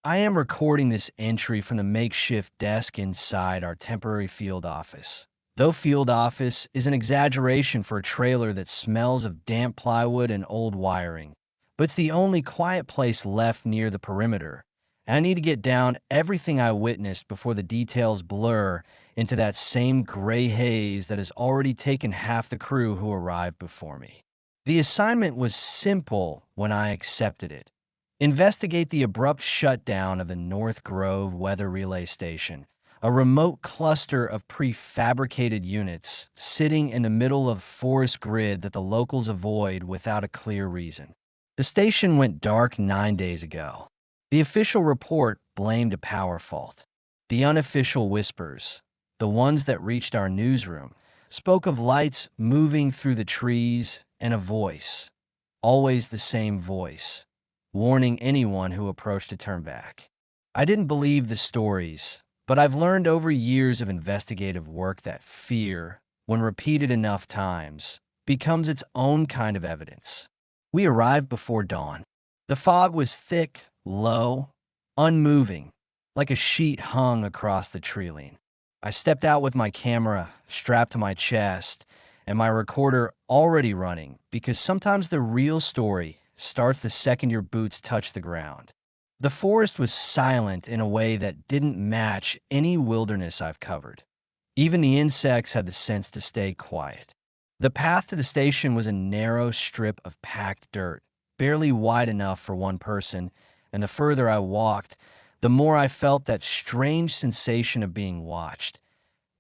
I am recording this entry from the makeshift desk inside our temporary field office. Though field office is an exaggeration for a trailer that smells of damp plywood and old wiring, but it's the only quiet place left near the perimeter. And I need to get down everything I witnessed before the details blur into that same gray haze that has already taken half the crew who arrived before me. The assignment was simple when I accepted it. Investigate the abrupt shutdown of the North Grove Weather Relay Station, a remote cluster of prefabricated units sitting in the middle of a forest grid that the locals avoid without a clear reason. The station went dark 9 days ago. The official report blamed a power fault. The unofficial whispers, the ones that reached our newsroom, spoke of lights moving through the trees and a voice, always the same voice, warning anyone who approached to turn back. I didn't believe the stories, but I've learned over years of investigative work that fear, when repeated enough times, becomes its own kind of evidence. We arrived before dawn. The fog was thick, low, unmoving, like a sheet hung across the treeline. I stepped out with my camera strapped to my chest and my recorder already running because sometimes the real story starts the second your boots touch the ground. The forest was silent in a way that didn't match any wilderness I've covered. Even the insects had the sense to stay quiet. The path to the station was a narrow strip of packed dirt, barely wide enough for one person, and the further I walked, the more I felt that strange sensation of being watched.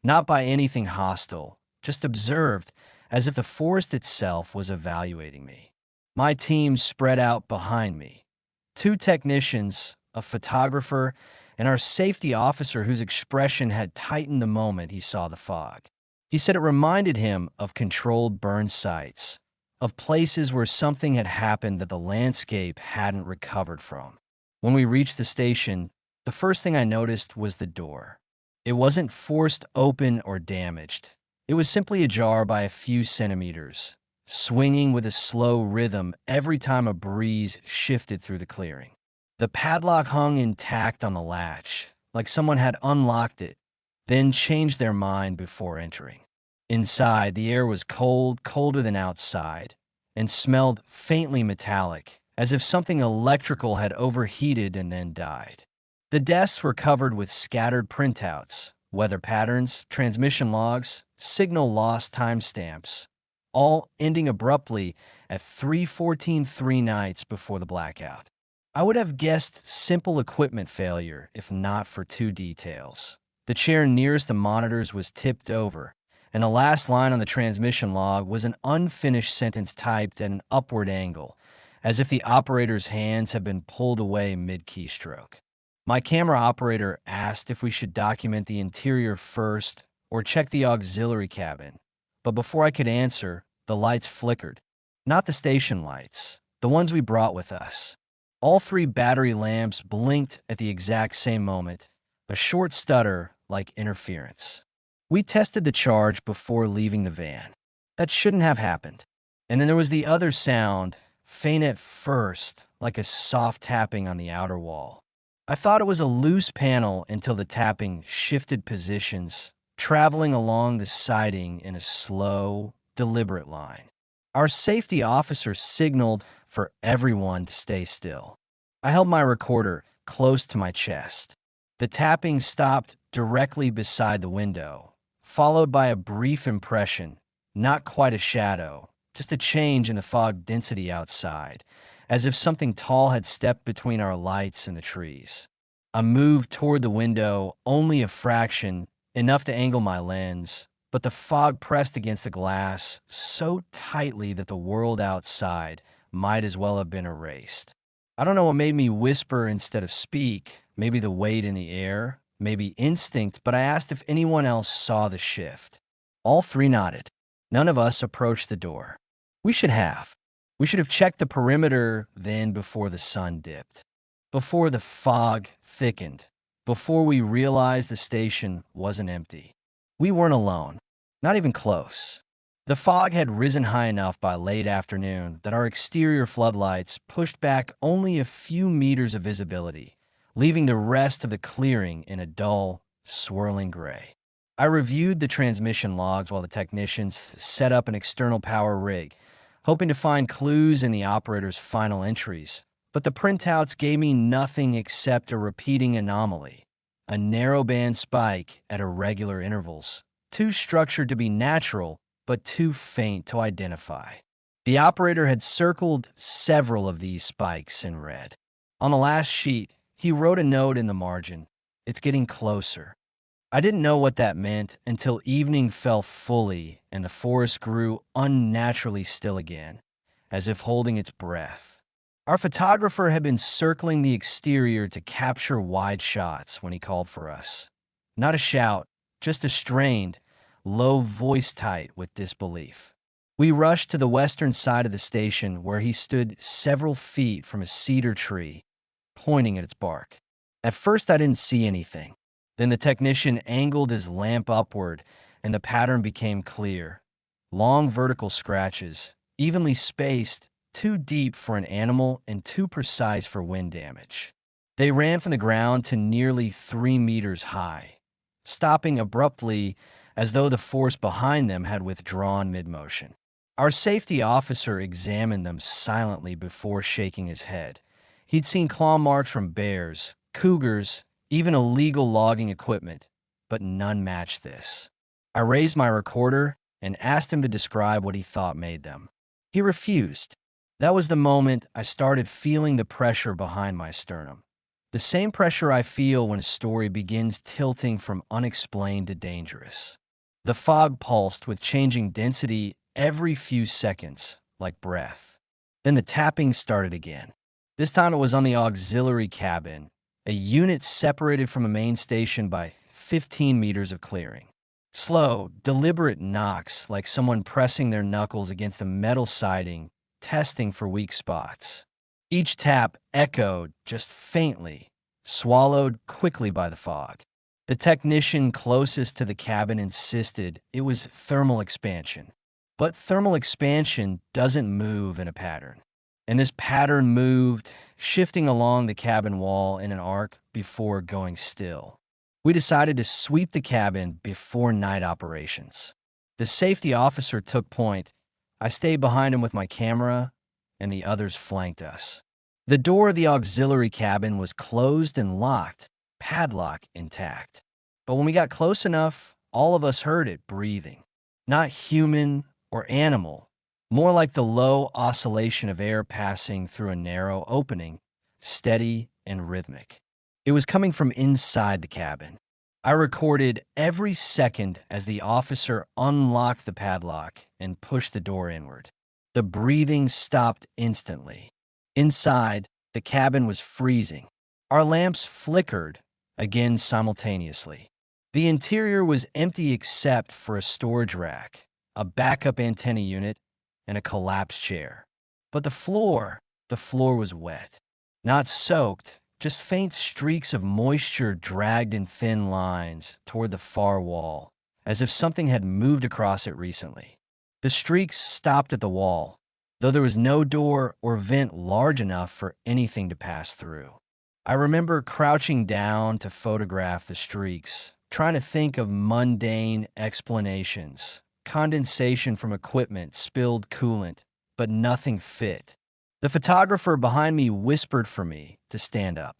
Not by anything hostile, just observed, as if the forest itself was evaluating me. My team spread out behind me. 2 technicians, a photographer, and our safety officer whose expression had tightened the moment he saw the fog. He said it reminded him of controlled burn sites, of places where something had happened that the landscape hadn't recovered from. When we reached the station, the first thing I noticed was the door. It wasn't forced open or damaged. It was simply ajar by a few centimeters, swinging with a slow rhythm every time a breeze shifted through the clearing. The padlock hung intact on the latch, like someone had unlocked it, then changed their mind before entering. Inside, the air was cold, colder than outside, and smelled faintly metallic, as if something electrical had overheated and then died. The desks were covered with scattered printouts, weather patterns, transmission logs, signal loss timestamps, all ending abruptly at 3:14 nights before the blackout. I would have guessed simple equipment failure if not for 2 details. The chair nearest the monitors was tipped over, and the last line on the transmission log was an unfinished sentence typed at an upward angle, as if the operator's hands had been pulled away mid-keystroke. My camera operator asked if we should document the interior first or check the auxiliary cabin, but before I could answer, the lights flickered. Not the station lights, the ones we brought with us. All 3 battery lamps blinked at the exact same moment, a short stutter like interference. We tested the charge before leaving the van. That shouldn't have happened. And then there was the other sound, faint at first, like a soft tapping on the outer wall. I thought it was a loose panel until the tapping shifted positions, traveling along the siding in a slow, deliberate line. Our safety officer signaled for everyone to stay still. I held my recorder close to my chest. The tapping stopped directly beside the window, followed by a brief impression, not quite a shadow, just a change in the fog density outside, as if something tall had stepped between our lights and the trees. I moved toward the window, only a fraction, enough to angle my lens, but the fog pressed against the glass so tightly that the world outside might as well have been erased. I don't know what made me whisper instead of speak, maybe the weight in the air, maybe instinct, but I asked if anyone else saw the shift. All 3 nodded. None of us approached the door. We should have. We should have checked the perimeter then before the sun dipped, before the fog thickened, before we realized the station wasn't empty. We weren't alone, not even close. The fog had risen high enough by late afternoon that our exterior floodlights pushed back only a few meters of visibility, leaving the rest of the clearing in a dull, swirling gray. I reviewed the transmission logs while the technicians set up an external power rig, hoping to find clues in the operator's final entries. But the printouts gave me nothing except a repeating anomaly, a narrowband spike at irregular intervals, too structured to be natural, but too faint to identify. The operator had circled several of these spikes in red. On the last sheet, he wrote a note in the margin. "It's getting closer." I didn't know what that meant until evening fell fully and the forest grew unnaturally still again, as if holding its breath. Our photographer had been circling the exterior to capture wide shots when he called for us. Not a shout, just a strained, low voice tight with disbelief. We rushed to the western side of the station where he stood several feet from a cedar tree, pointing at its bark. At first I didn't see anything. Then the technician angled his lamp upward, and the pattern became clear. Long vertical scratches, evenly spaced, too deep for an animal and too precise for wind damage. They ran from the ground to nearly 3 meters high, stopping abruptly as though the force behind them had withdrawn mid-motion. Our safety officer examined them silently before shaking his head. He'd seen claw marks from bears, cougars, even illegal logging equipment, but none matched this. I raised my recorder and asked him to describe what he thought made them. He refused. That was the moment I started feeling the pressure behind my sternum. The same pressure I feel when a story begins tilting from unexplained to dangerous. The fog pulsed with changing density every few seconds, like breath. Then the tapping started again. This time it was on the auxiliary cabin, a unit separated from a main station by 15 meters of clearing. Slow, deliberate knocks, like someone pressing their knuckles against a metal siding, testing for weak spots. Each tap echoed just faintly, swallowed quickly by the fog. The technician closest to the cabin insisted it was thermal expansion. But thermal expansion doesn't move in a pattern. And this pattern moved, shifting along the cabin wall in an arc before going still. We decided to sweep the cabin before night operations. The safety officer took point. I stayed behind him with my camera, and the others flanked us. The door of the auxiliary cabin was closed and locked, padlock intact. But when we got close enough, all of us heard it breathing. Not human or animal, more like the low oscillation of air passing through a narrow opening, steady and rhythmic. It was coming from inside the cabin. I recorded every second as the officer unlocked the padlock and pushed the door inward. The breathing stopped instantly. Inside, the cabin was freezing. Our lamps flickered, again simultaneously. The interior was empty except for a storage rack, a backup antenna unit, and a collapsed chair. But the floor was wet. Not soaked, just faint streaks of moisture dragged in thin lines toward the far wall, as if something had moved across it recently. The streaks stopped at the wall, though there was no door or vent large enough for anything to pass through. I remember crouching down to photograph the streaks, trying to think of mundane explanations. Condensation from equipment, spilled coolant, but nothing fit. The photographer behind me whispered for me to stand up.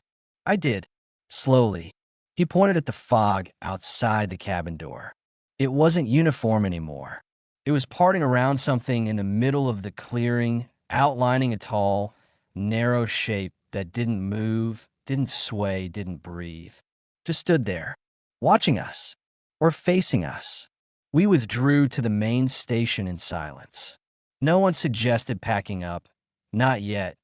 I did, slowly. He pointed at the fog outside the cabin door. It wasn't uniform anymore. It was parting around something in the middle of the clearing, outlining a tall, narrow shape that didn't move, didn't sway, didn't breathe. Just stood there, watching us, or facing us. We withdrew to the main station in silence. No one suggested packing up. Not yet.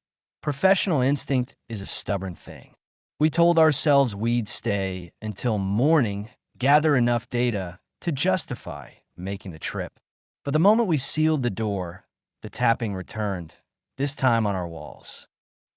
Professional instinct is a stubborn thing. We told ourselves we'd stay until morning, gather enough data to justify making the trip. But the moment we sealed the door, the tapping returned, this time on our walls.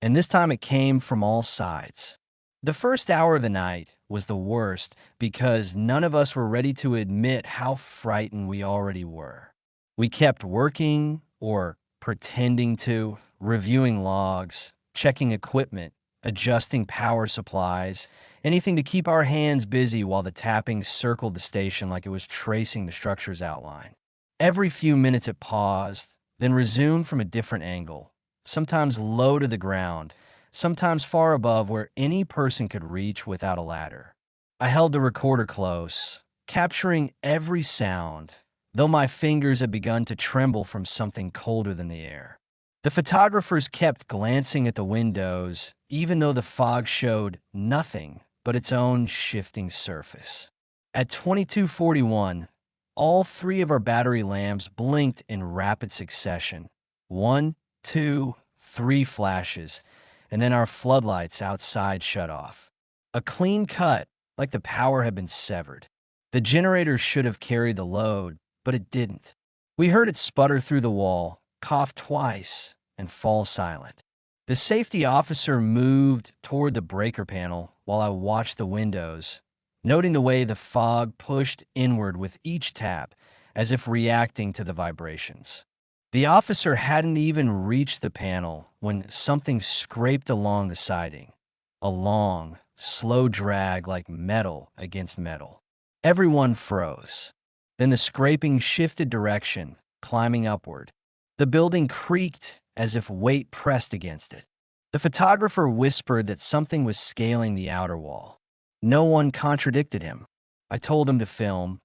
And this time it came from all sides. The first hour of the night was the worst because none of us were ready to admit how frightened we already were. We kept working or pretending to, reviewing logs, checking equipment, adjusting power supplies, anything to keep our hands busy while the tapping circled the station like it was tracing the structure's outline. Every few minutes it paused, then resumed from a different angle, sometimes low to the ground, sometimes far above where any person could reach without a ladder. I held the recorder close, capturing every sound, though my fingers had begun to tremble from something colder than the air. The photographers kept glancing at the windows, even though the fog showed nothing but its own shifting surface. At 22:41, all three of our battery lamps blinked in rapid succession. 1, 2, 3 flashes, and then our floodlights outside shut off. A clean cut, like the power had been severed. The generator should have carried the load, but it didn't. We heard it sputter through the wall, cough twice, and fall silent. The safety officer moved toward the breaker panel while I watched the windows, noting the way the fog pushed inward with each tap, as if reacting to the vibrations. The officer hadn't even reached the panel when something scraped along the siding. A long, slow drag like metal against metal. Everyone froze. Then the scraping shifted direction, climbing upward. The building creaked as if weight pressed against it. The photographer whispered that something was scaling the outer wall. No one contradicted him. I told him to film,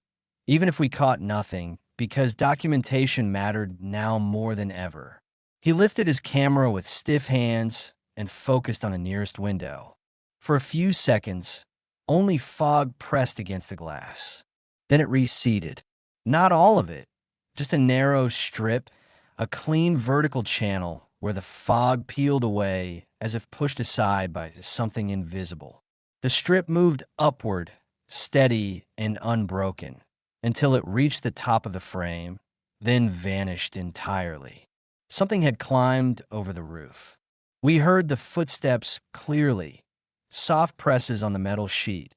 even if we caught nothing, because documentation mattered now more than ever. He lifted his camera with stiff hands and focused on the nearest window. For a few seconds, only fog pressed against the glass. Then it receded. Not all of it, just a narrow strip, a clean vertical channel where the fog peeled away as if pushed aside by something invisible. The strip moved upward, steady and unbroken, until it reached the top of the frame, then vanished entirely. Something had climbed over the roof. We heard the footsteps clearly, soft presses on the metal sheet,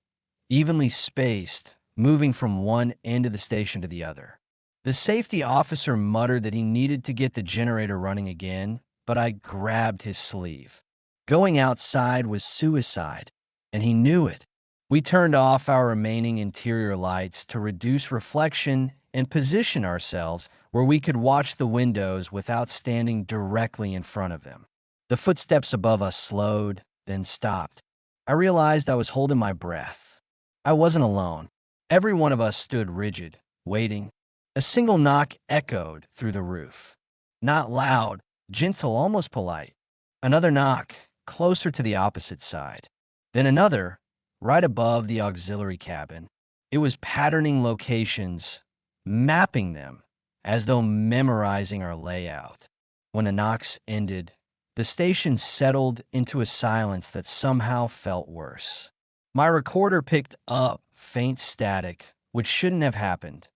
evenly spaced, moving from one end of the station to the other. The safety officer muttered that he needed to get the generator running again, but I grabbed his sleeve. Going outside was suicide, and he knew it. We turned off our remaining interior lights to reduce reflection and position ourselves where we could watch the windows without standing directly in front of them. The footsteps above us slowed, then stopped. I realized I was holding my breath. I wasn't alone. Every one of us stood rigid, waiting. A single knock echoed through the roof. Not loud, gentle, almost polite. Another knock, closer to the opposite side. Then another, right above the auxiliary cabin. It was patterning locations, mapping them, as though memorizing our layout. When the knocks ended, the station settled into a silence that somehow felt worse. My recorder picked up faint static, which shouldn't have happened.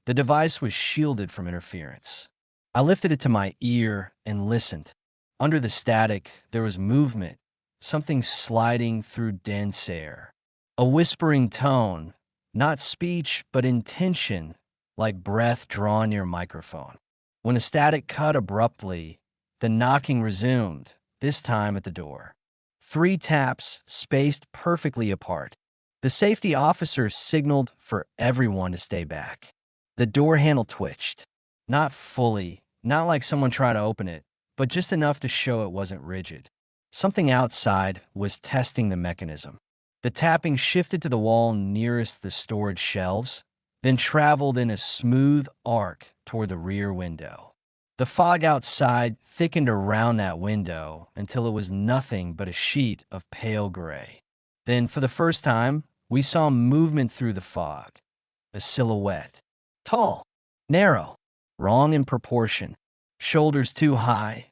The device was shielded from interference. I lifted it to my ear and listened. Under the static, there was movement, something sliding through dense air. A whispering tone, not speech, but intention, like breath drawn near a microphone. When the static cut abruptly, the knocking resumed, this time at the door. 3 taps, spaced perfectly apart. The safety officer signaled for everyone to stay back. The door handle twitched. Not fully, not like someone tried to open it, but just enough to show it wasn't rigid. Something outside was testing the mechanism. The tapping shifted to the wall nearest the storage shelves, then traveled in a smooth arc toward the rear window. The fog outside thickened around that window until it was nothing but a sheet of pale gray. Then, for the first time, we saw movement through the fog. A silhouette. Tall, narrow, wrong in proportion. Shoulders too high,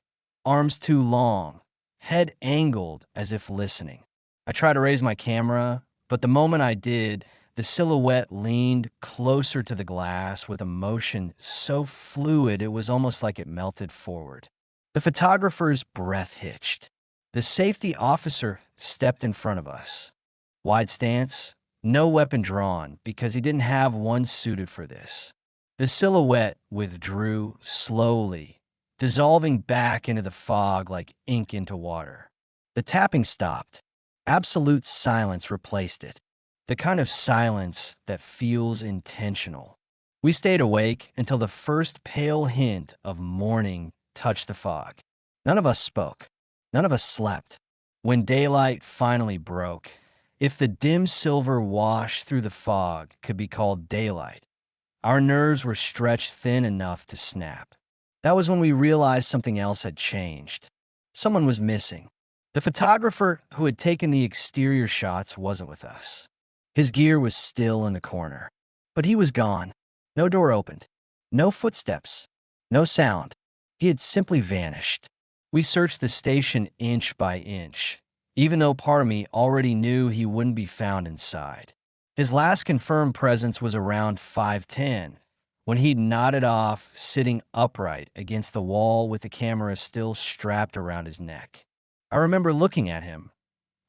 arms too long, head angled as if listening. I tried to raise my camera, but the moment I did, the silhouette leaned closer to the glass with a motion so fluid it was almost like it melted forward. The photographer's breath hitched. The safety officer stepped in front of us. Wide stance, no weapon drawn because he didn't have one suited for this. The silhouette withdrew slowly, dissolving back into the fog like ink into water. The tapping stopped. Absolute silence replaced it. The kind of silence that feels intentional. We stayed awake until the first pale hint of morning touched the fog. None of us spoke. None of us slept. When daylight finally broke, if the dim silver wash through the fog could be called daylight, our nerves were stretched thin enough to snap. That was when we realized something else had changed. Someone was missing. The photographer who had taken the exterior shots wasn't with us. His gear was still in the corner. But he was gone. No door opened. No footsteps. No sound. He had simply vanished. We searched the station inch by inch, even though part of me already knew he wouldn't be found inside. His last confirmed presence was around 5:10, when he'd nodded off, sitting upright against the wall with the camera still strapped around his neck. I remember looking at him,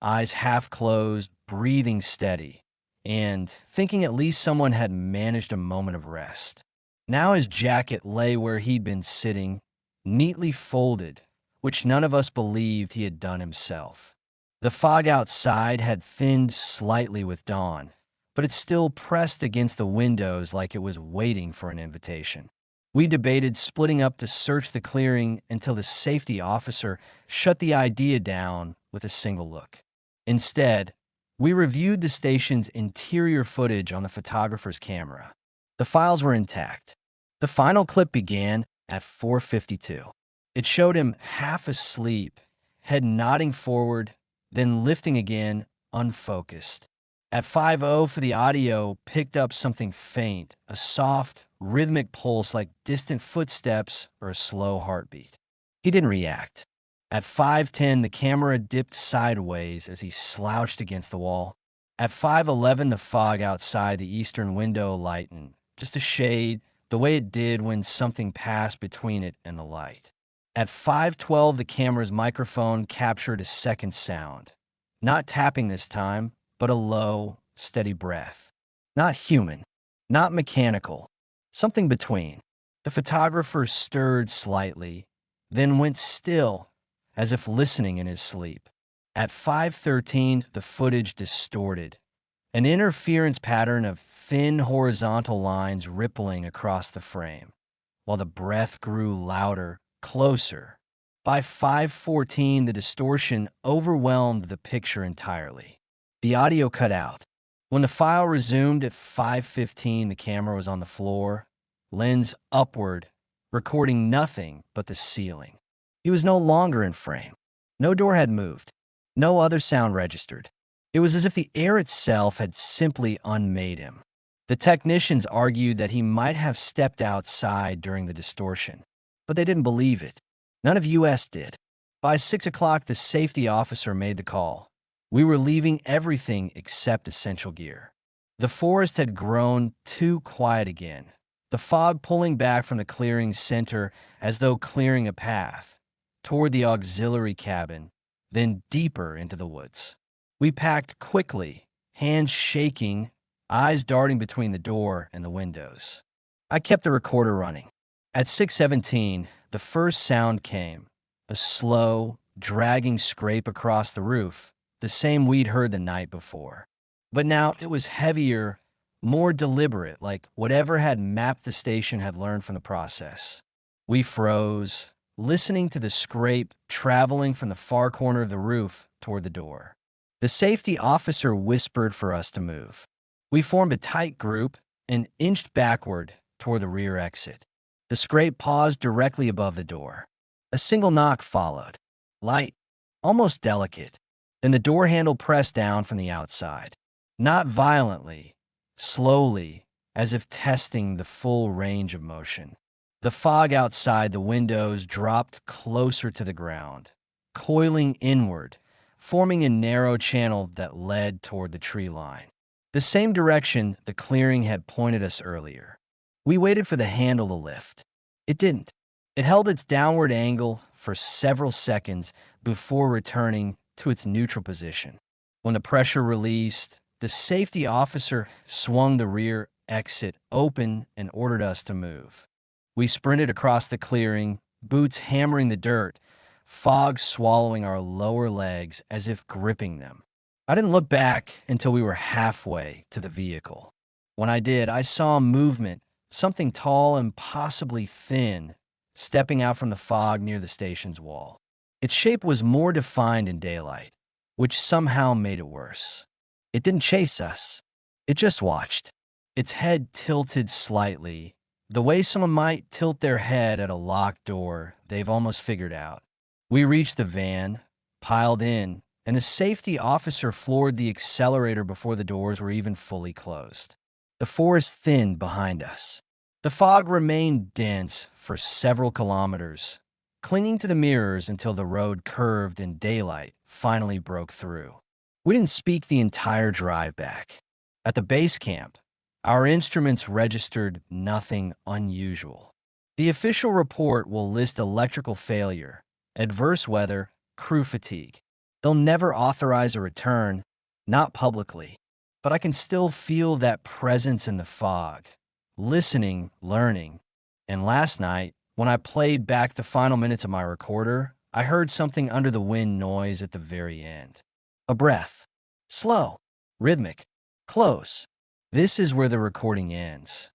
eyes half closed, breathing steady, and thinking at least someone had managed a moment of rest. Now his jacket lay where he'd been sitting, neatly folded, which none of us believed he had done himself. The fog outside had thinned slightly with dawn, but it still pressed against the windows like it was waiting for an invitation. We debated splitting up to search the clearing until the safety officer shut the idea down with a single look. Instead, we reviewed the station's interior footage on the photographer's camera. The files were intact. The final clip began at 4:52. It showed him half asleep, head nodding forward, then lifting again, unfocused. At 5:0 for the audio picked up something faint, a soft, rhythmic pulse like distant footsteps or a slow heartbeat. He didn't react. At 5:10, the camera dipped sideways as he slouched against the wall. At 5:11, the fog outside the eastern window lightened, just a shade, the way it did when something passed between it and the light. At 5:12, the camera's microphone captured a second sound. Not tapping this time, but a low, steady breath. Not human, not mechanical, something between. The photographer stirred slightly, then went still, as if listening in his sleep. At 5:13, the footage distorted, an interference pattern of thin horizontal lines rippling across the frame, while the breath grew louder, closer. By 5:14, the distortion overwhelmed the picture entirely. The audio cut out. When the file resumed at 5:15, the camera was on the floor, lens upward, recording nothing but the ceiling. He was no longer in frame. No door had moved. No other sound registered. It was as if the air itself had simply unmade him. The technicians argued that he might have stepped outside during the distortion, but they didn't believe it. None of US did. By 6 o'clock, the safety officer made the call. We were leaving everything except essential gear. The forest had grown too quiet again, the fog pulling back from the clearing's center as though clearing a path toward the auxiliary cabin, then deeper into the woods. We packed quickly, hands shaking, eyes darting between the door and the windows. I kept the recorder running. At 6:17, the first sound came, a slow, dragging scrape across the roof, the same we'd heard the night before. But now it was heavier, more deliberate, like whatever had mapped the station had learned from the process. We froze, listening to the scrape traveling from the far corner of the roof toward the door. The safety officer whispered for us to move. We formed a tight group and inched backward toward the rear exit. The scrape paused directly above the door. A single knock followed, light, almost delicate. Then the door handle pressed down from the outside. Not violently, slowly, as if testing the full range of motion. The fog outside the windows dropped closer to the ground, coiling inward, forming a narrow channel that led toward the tree line. The same direction the clearing had pointed us earlier. We waited for the handle to lift. It didn't. It held its downward angle for several seconds before returning to its neutral position. When the pressure released, the safety officer swung the rear exit open and ordered us to move. We sprinted across the clearing, boots hammering the dirt, fog swallowing our lower legs as if gripping them. I didn't look back until we were halfway to the vehicle. When I did, I saw movement, something tall and possibly thin, stepping out from the fog near the station's wall. Its shape was more defined in daylight, which somehow made it worse. It didn't chase us. It just watched. Its head tilted slightly, the way someone might tilt their head at a locked door they've almost figured out. We reached the van, piled in, and a safety officer floored the accelerator before the doors were even fully closed. The forest thinned behind us. The fog remained dense for several kilometers, clinging to the mirrors until the road curved and daylight finally broke through. We didn't speak the entire drive back. At the base camp, our instruments registered nothing unusual. The official report will list electrical failure, adverse weather, crew fatigue. They'll never authorize a return, not publicly. But I can still feel that presence in the fog, listening, learning. And last night, when I played back the final minutes of my recorder, I heard something under the wind noise at the very end. A breath. Slow, rhythmic, close. This is where the recording ends.